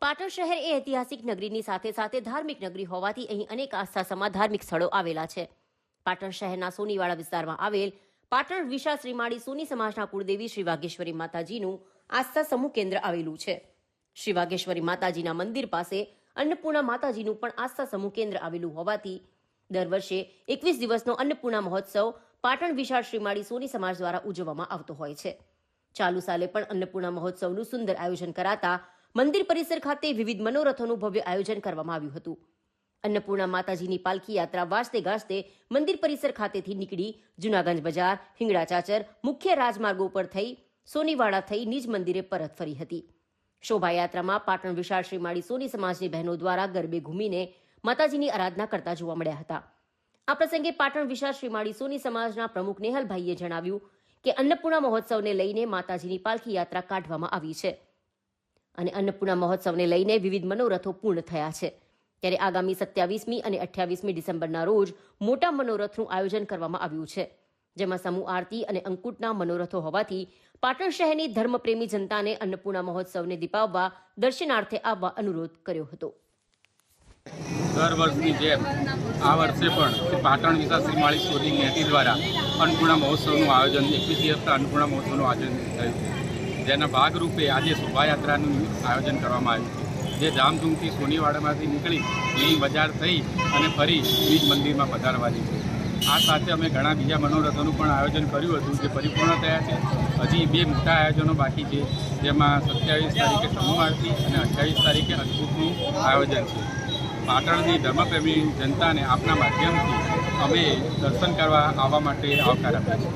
પાટણ શહેર એ ઐતિહાસિક નગરીની સાથે સાથે ધાર્મિક નગરી હોવાથી અહીં અનેક આસ્થાસમા ધાર્મિક સ્થળો આવેલા છે। પાટણ શહેરના સોનીવાડા વિસ્તારમાં આવેલ પાટણ વિશાળ શ્રીમાળી સોની સમાજના કુળદેવી શ્રી વાઘેશ્વરી માતાજીનું આસ્થા સમૂહ કેન્દ્ર આવેલું છે। શ્રી વાઘેશ્વરી માતાજીના મંદિર પાસે અન્નપૂર્ણા માતાજીનું પણ આસ્થા સમૂહ કેન્દ્ર આવેલું હોવાથી દર વર્ષે 21 દિવસનો અન્નપૂર્ણા મહોત્સવ પાટણ વિશાળ શ્રીમાળી સોની સમાજ દ્વારા ઉજવવામાં આવતો હોય છે। ચાલુ સાલે પણ અન્નપૂર્ણા મહોત્સવનું સુંદર આયોજન કરાતા મંદિર પરિસર ખાતે વિવિધ મનોરથોનું ભવ્ય આયોજન કરવામાં આવ્યું હતું। અન્નપૂર્ણા માતાજીની પાલખી યાત્રા વાજતે ગાજતે મંદિર પરિસર ખાતેથી નીકળી જૂનાગંજ બજાર, હિંગળા ચાચર મુખ્ય રાજમાર્ગો પર થઈ સોનીવાડા થઈ નિજ મંદિરે પરત ફરી હતી। શોભાયાત્રામાં પાટણ વિશાળ શ્રીમાળી સોની સમાજની બહેનો દ્વારા ગરબે ઘૂમીને માતાજીની આરાધના કરતા જોવા મળ્યા હતા। આ પ્રસંગે પાટણ વિશાળ શ્રીમાળી સોની સમાજના પ્રમુખ નેહલભાઈએ જણાવ્યું કે અન્નપૂર્ણા મહોત્સવને લઈને માતાજીની પાલખી યાત્રા કાઢવામાં આવી છે અને અન્નપૂર્ણા મહોત્સવને લઈને વિવિધ મનોરથો પૂર્ણ થયા છે। ત્યારે આગામી 27મી અને 28મી ડિસેમ્બરના રોજ મોટા મનોરથનું આયોજન કરવામાં આવ્યું છે, જેમાં સમૂહ આરતી અને અંકુટના મનોરથો હોવાથી પાટણ શહેરની ધર્મપ્રેમી જનતાને અન્નપૂર્ણા મહોત્સવને દીપાવવા દર્શનાર્થે આવવા અનુરોધ કર્યો હતો। દર વર્ષની જેમ આ વર્ષે પણ પાટણ વિશાળ શ્રીમાળી સોની જ્ઞાતિ દ્વારા અન્નપૂર્ણા મહોત્સવનું આયોજન 21 દિવસના અન્નપૂર્ણા મહોત્સવનું આયોજન થયું છે, જેના ભાગરૂપે આજે શોભાયાત્રાનું આયોજન કરવામાં આવ્યું છે, જે ધામધૂમથી સોનીવાડામાંથી નીકળી લીલ બજાર થઈ અને ફરી નિજ મંદિરમાં પધારવાની છે। આ સાથે અમે ઘણા બીજા મનોરથોનું પણ આયોજન કર્યું હતું, જે પરિપૂર્ણ થયા છે। હજી 2 મોટા આયોજનો બાકી છે, જેમાં 27 તારીખે સમૂહ આરતી અને 28 તારીખે અદ્ભુતનું આયોજન છે। પાટણની ધર્મપ્રેમી જનતાને આપના માધ્યમથી અમે દર્શન કરવા આવવા માટે આવકાર આપ્યા છે।